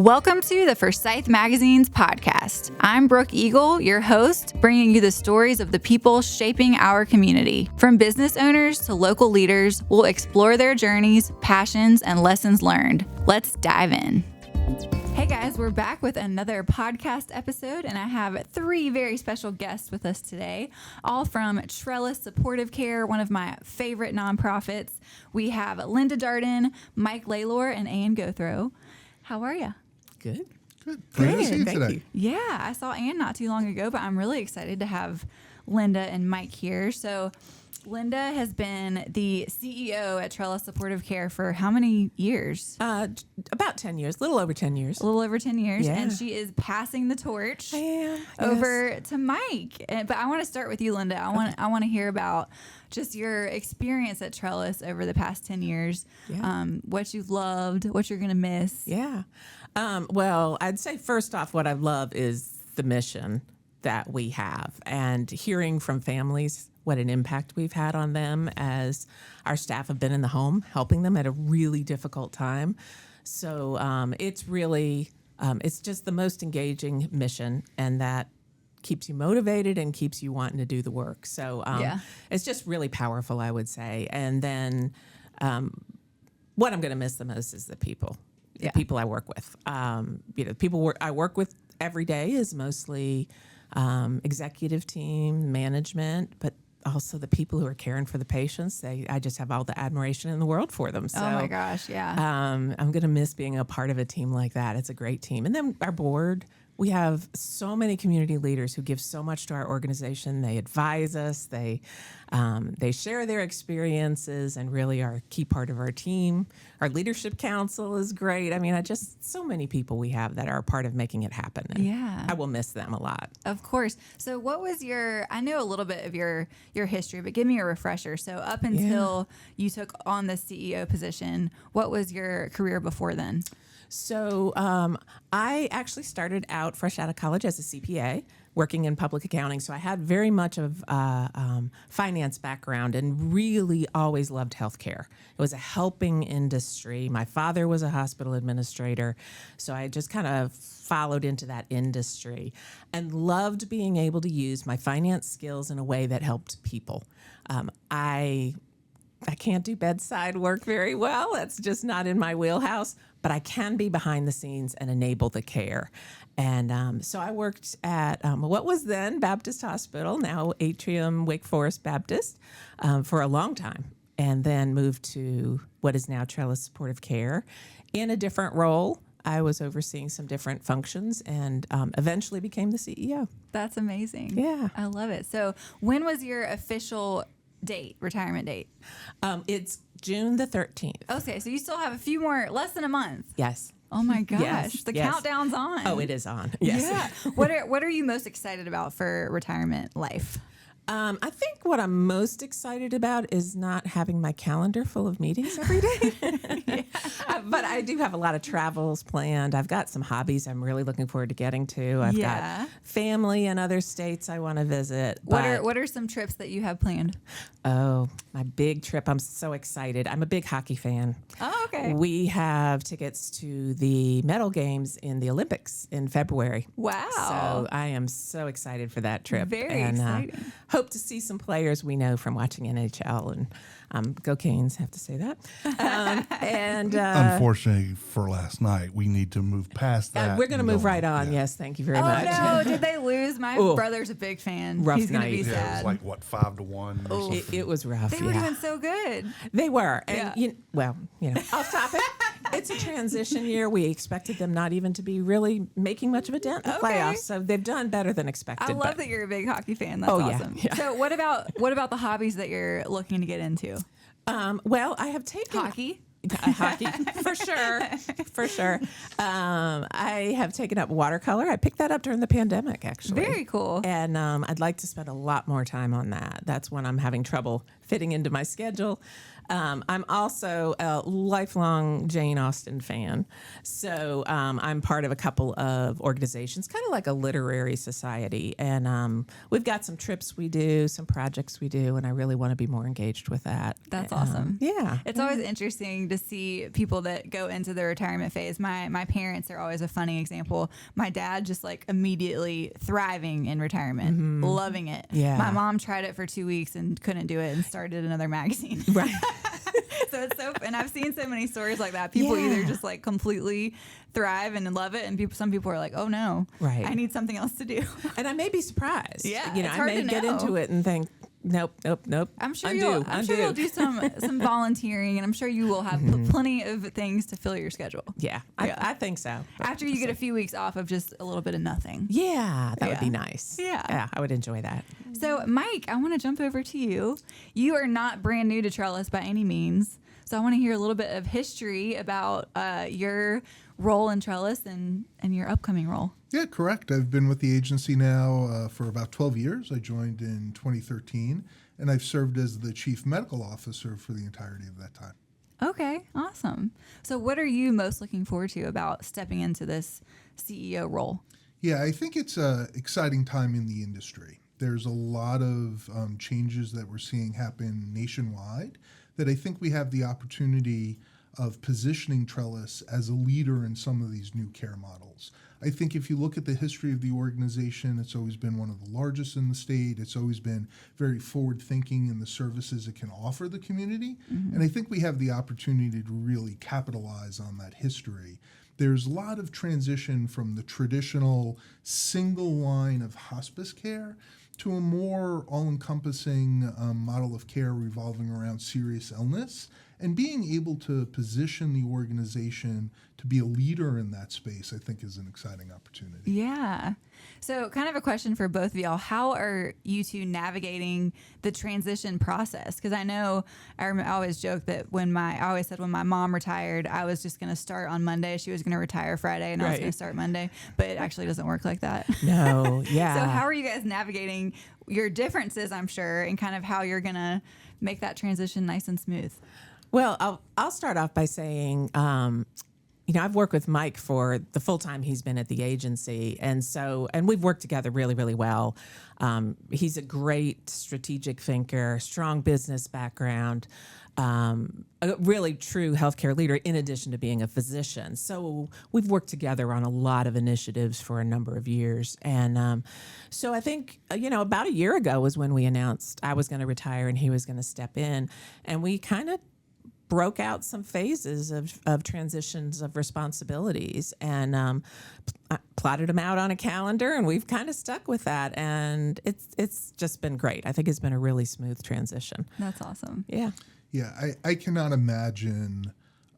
Welcome to the Forsyth Magazines podcast. I'm Brooke Eagle, your host, bringing you the stories of the people shaping our community. From business owners to local leaders, we'll explore their journeys, passions, and lessons learned. Let's dive in. Hey guys, we're back with another podcast episode, and I have three very special guests with us today, all from Trellis Supportive Care, one of my favorite nonprofits. We have Linda Darden, Mike Lalor, and Ann Gothrow. How are you? Good. Good. Great to see you today. You. Yeah, I saw Ann not too long ago, but I'm really excited to have Linda and Mike here. So Linda has been the CEO at Trellis Supportive Care for how many years? About 10 years, a little over 10 years. A little over 10 years. Yeah. And she is passing the torch I am. over to Mike. But I want to start with you, Linda. I want to hear about just your experience at Trellis over the past 10 years, what you've loved, what you're going to miss. Yeah. Well, I'd say first off, what I love is the mission that we have and hearing from families what an impact we've had on them as our staff have been in the home, helping them at a really difficult time. So it's really, it's just the most engaging mission, and that keeps you motivated and keeps you wanting to do the work. So it's just really powerful, I would say. And then what I'm going to miss the most is the people I work with. People I work with every day is mostly executive team, management, but also the people who are caring for the patients. I just have all the admiration in the world for them. So, oh my gosh, yeah. I'm going to miss being a part of a team like that. It's a great team. And then our board, we have so many community leaders who give so much to our organization. They advise us. They share their experiences and really are a key part of our team. Our leadership council is great. I mean, so many people we have that are a part of making it happen. And I will miss them a lot. Of course. So what was I know a little bit of your history, but give me a refresher. So up until you took on the CEO position, what was your career before then? So I actually started out fresh out of college as a CPA, working in public accounting. So I had very much of finance background and really always loved healthcare. It was a helping industry. My father was a hospital administrator, so I just kind of followed into that industry and loved being able to use my finance skills in a way that helped people. I can't do bedside work very well. That's just not in my wheelhouse, but I can be behind the scenes and enable the care. And so I worked at what was then Baptist Hospital, now Atrium Wake Forest Baptist, for a long time, and then moved to what is now Trellis Supportive Care in a different role. I was overseeing some different functions and eventually became the CEO. That's amazing. Yeah. I love it. So when was your official retirement date? It's June the 13th. Okay, so you still have a few more, less than a month. Yes. Oh my gosh, Yes, the yes. countdown's on. Oh, it is on. Yes. Yeah. What are you most excited about for retirement life? I think what I'm most excited about is not having my calendar full of meetings every day. But I do have a lot of travels planned. I've got some hobbies I'm really looking forward to getting to. I've got family in other states I want to visit. What are some trips that you have planned? Oh, my big trip. I'm so excited. I'm a big hockey fan. Oh, okay. We have tickets to the medal games in the Olympics in February. Wow. So I am so excited for that trip. Very exciting. Hope to see some players we know from watching NHL, and go Canes, have to say that. Unfortunately for last night, we need to move past that. We're going to move right on. Yes, thank you very much. Oh no, did they lose? My brother's a big fan. Rough He's going to be night. sad. It was like, 5-1? Oh, it was rough. They were doing so good. They were. And, off topic, it's a transition year. We expected them not even to be really making much of a dent in the playoffs. So they've done better than expected. I love that you're a big hockey fan. That's awesome. Yeah. So what about the hobbies that you're looking to get into? Well, I have taken Hockey. Hockey, for sure. I have taken up watercolor. I picked that up during the pandemic, actually. Very cool. And I'd like to spend a lot more time on that. That's when I'm having trouble fitting into my schedule. I'm also a lifelong Jane Austen fan. So I'm part of a couple of organizations, kind of like a literary society. And we've got some trips we do, some projects we do, and I really want to be more engaged with that. That's awesome. Yeah. It's always interesting to see people that go into the retirement phase. My parents are always a funny example. My dad just like immediately thriving in retirement, loving it. Yeah. My mom tried it for 2 weeks and couldn't do it and started another magazine. Right. So it's and I've seen so many stories like that. People either just like completely thrive and love it, and some people are like, oh no, right, I need something else to do. And I may be surprised. Yeah, you know, I may get into it and think, nope. I'm sure you'll do some volunteering, and I'm sure you will have plenty of things to fill your schedule. Yeah, I think so. After you get a few weeks off of just a little bit of nothing. Yeah, that would be nice. Yeah, I would enjoy that. So, Mike, I want to jump over to you. You are not brand new to Trellis by any means. So I want to hear a little bit of history about your role in Trellis and your upcoming role. Yeah, correct. I've been with the agency now for about 12 years. I joined in 2013, and I've served as the chief medical officer for the entirety of that time. Okay, awesome. So what are you most looking forward to about stepping into this CEO role? Yeah, I think it's an exciting time in the industry. There's a lot of changes that we're seeing happen nationwide that I think we have the opportunity of positioning Trellis as a leader in some of these new care models. I think if you look at the history of the organization, it's always been one of the largest in the state. It's always been very forward-thinking in the services it can offer the community. And I think we have the opportunity to really capitalize on that history. There's a lot of transition from the traditional single line of hospice care to a more all-encompassing model of care revolving around serious illness, and being able to position the organization to be a leader in that space, I think, is an exciting opportunity. Yeah. So kind of a question for both of y'all. How are you two navigating the transition process? Because I know I always joke that I always said when my mom retired, I was just going to start on Monday. She was going to retire Friday, and I was going to start Monday. But it actually doesn't work like that. No, yeah. So how are you guys navigating your differences, I'm sure, and kind of how you're going to make that transition nice and smooth? Well, I'll start off by saying, I've worked with Mike for the full time he's been at the agency. And we've worked together really, really well. He's a great strategic thinker, strong business background, a really true healthcare leader in addition to being a physician. So we've worked together on a lot of initiatives for a number of years. And so I think, about a year ago was when we announced I was going to retire and he was going to step in. And we kind of broke out some phases of transitions of responsibilities and plotted them out on a calendar, and we've kind of stuck with that, and it's just been great. I think it's been a really smooth transition. That's awesome. Yeah. Yeah, I cannot imagine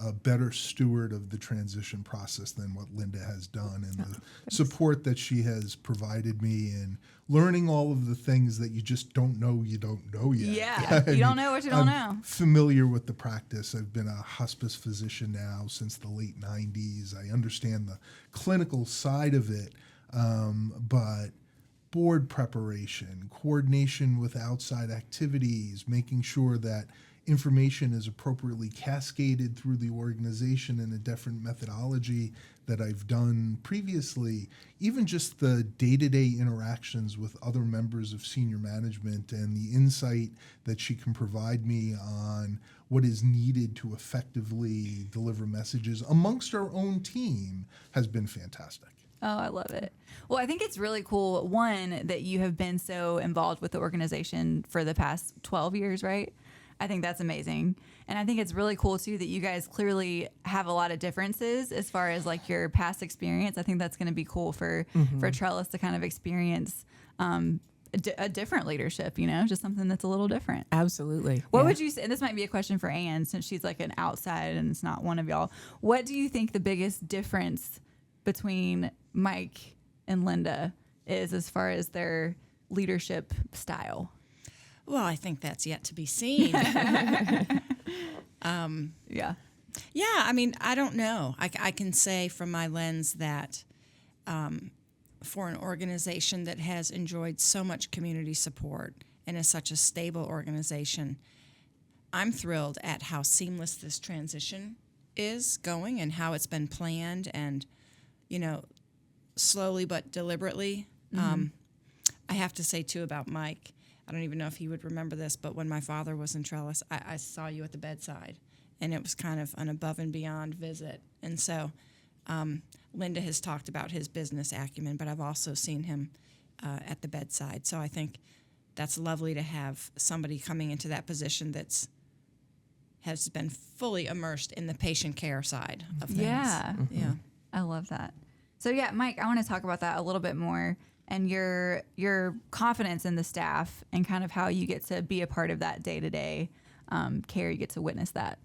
a better steward of the transition process than what Linda has done, and the support that she has provided me in learning all of the things that you just don't know you don't know yet. Yeah, you don't know what you don't know. Familiar with the practice. I've been a hospice physician now since the late 90s. I understand the clinical side of it, but board preparation, coordination with outside activities, making sure that information is appropriately cascaded through the organization in a different methodology that I've done previously, even just the day-to-day interactions with other members of senior management and the insight that she can provide me on what is needed to effectively deliver messages amongst our own team has been fantastic. Oh, I love it. Well, I think it's really cool, one, that you have been so involved with the organization for the past 12 years, right? I think that's amazing. And I think it's really cool, too, that you guys clearly have a lot of differences as far as like your past experience. I think that's going to be cool for Trellis to kind of experience a different leadership, just something that's a little different. Absolutely. What would you say, and this might be a question for Anne, since she's like an outside and it's not one of y'all. What do you think the biggest difference between Mike and Linda is as far as their leadership style? Well, I think that's yet to be seen. Yeah. Yeah, I mean, I don't know. I can say from my lens that for an organization that has enjoyed so much community support and is such a stable organization, I'm thrilled at how seamless this transition is going and how it's been planned and, slowly but deliberately. I have to say, too, about Mike, I don't even know if he would remember this, but when my father was in Trellis, I saw you at the bedside, and it was kind of an above and beyond visit. And so Linda has talked about his business acumen, but I've also seen him at the bedside. So I think that's lovely to have somebody coming into that position has been fully immersed in the patient care side of things. Yeah. Yeah. I love that. So yeah, Mike, I want to talk about that a little bit more and your confidence in the staff and kind of how you get to be a part of that day-to-day care. You get to witness that.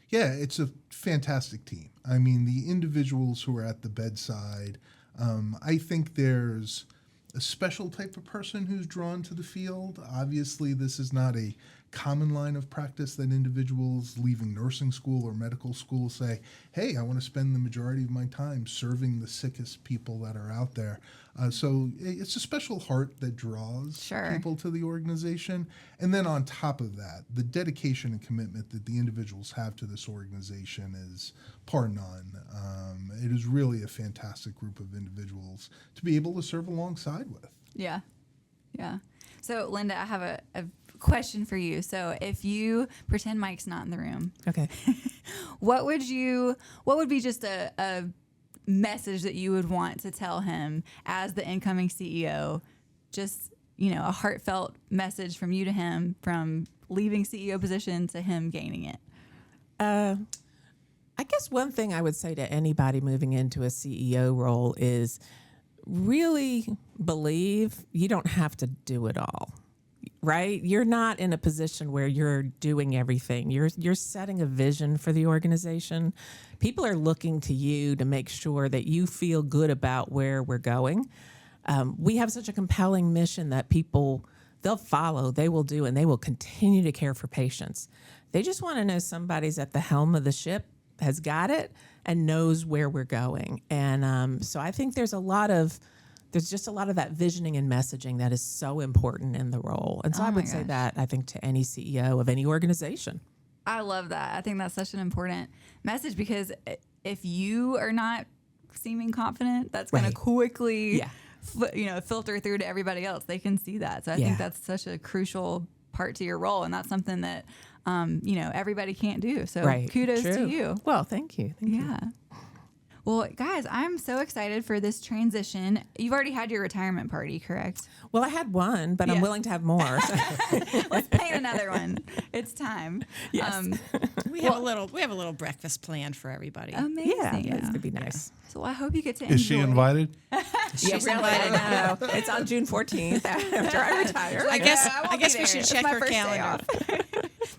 Yeah, it's a fantastic team. I mean, the individuals who are at the bedside, I think there's a special type of person who's drawn to the field. Obviously, this is not a common line of practice that individuals leaving nursing school or medical school say, hey, I want to spend the majority of my time serving the sickest people that are out there. So it's a special heart that draws people to the organization. And then on top of that, the dedication and commitment that the individuals have to this organization is par none. It is really a fantastic group of individuals to be able to serve alongside with. Yeah. Yeah. So, Linda, I have a question for you. So, if you pretend Mike's not in the room, Okay. what would be just a message that you would want to tell him as the incoming CEO? Just, a heartfelt message from you to him, from leaving CEO position to him gaining it. I guess one thing I would say to anybody moving into a CEO role is really believe you don't have to do it all, right? You're not in a position where you're doing everything. You're setting a vision for the organization. People are looking to you to make sure that you feel good about where we're going. We have such a compelling mission that they'll follow, they will do, and they will continue to care for patients. They just want to know somebody's at the helm of the ship, has got it, and knows where we're going. And so I think there's just a lot of that visioning and messaging that is so important in the role. And so I would say that, I think, to any CEO of any organization. I love that. I think that's such an important message because if you are not seeming confident, that's going to quickly filter through to everybody else. They can see that. So I think that's such a crucial part to your role. And that's something that, everybody can't do. So kudos to you. Well, thank you. Thank you. Well, guys, I'm so excited for this transition. You've already had your retirement party, correct? Well, I had one, but I'm willing to have more. Let's plan another one. It's time. Yes. We have a little breakfast planned for everybody. Amazing. Yeah, it's going to be nice. So I hope you get to enjoy. Is she invited? She's invited now. It's on June 14th after I retire. I guess we should check her calendar.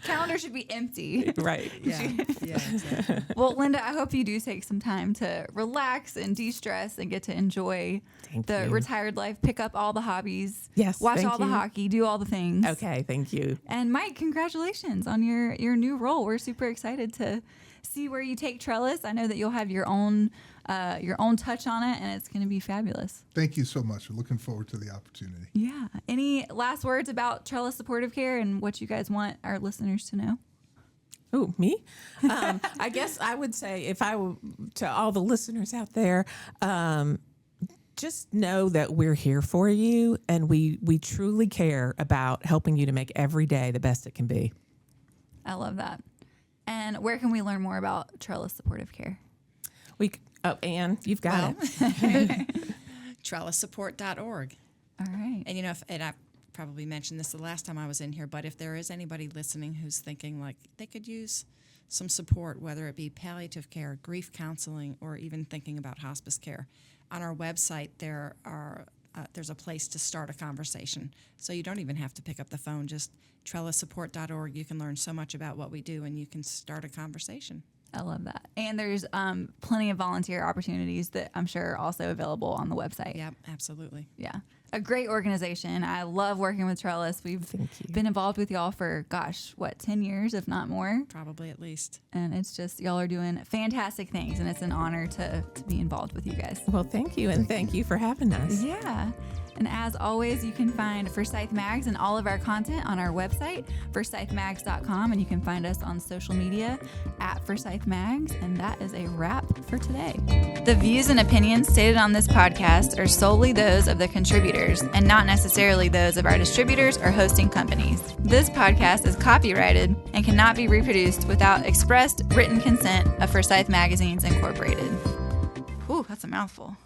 Calendar should be empty. Right. Yeah. Exactly. Well, Linda, I hope you do take some time to relax and de-stress and get to enjoy the retired life, pick up all the hobbies, watch all the hockey, do all the things. Okay, thank you. And Mike, congratulations on your new role. We're super excited to see where you take Trellis. I know that you'll have your own touch on it, and it's going to be fabulous. Thank you so much. We're looking forward to the opportunity. Yeah. Any last words about Trellis Supportive Care and what you guys want our listeners to know? Oh, me? I guess I would say, if I were to all the listeners out there, just know that we're here for you, and we truly care about helping you to make every day the best it can be. I love that. And where can we learn more about Trellis Supportive Care? Anne, you've got it. TrellisSupport.org. All right. And and I probably mentioned this the last time I was in here, but if there is anybody listening who's thinking like they could use some support, whether it be palliative care, grief counseling, or even thinking about hospice care, on our website there's a place to start a conversation. So you don't even have to pick up the phone. Just TrellisSupport.org. You can learn so much about what we do, and you can start a conversation. I love that. And there's plenty of volunteer opportunities that I'm sure are also available on the website. Yeah, absolutely. Yeah. a great organization. I love working with Trellis. We've been involved with y'all for, 10 years, if not more. Probably at least. And it's just, y'all are doing fantastic things, and it's an honor to be involved with you guys. Well, thank you, and thank you for having us. Yeah. And as always, you can find Forsyth Mags and all of our content on our website, forsythmags.com, and you can find us on social media at Forsyth Mags. And that is a wrap for today. The views and opinions stated on this podcast are solely those of the contributors and not necessarily those of our distributors or hosting companies. This podcast is copyrighted and cannot be reproduced without expressed written consent of Forsyth Magazines Incorporated. Whew, that's a mouthful.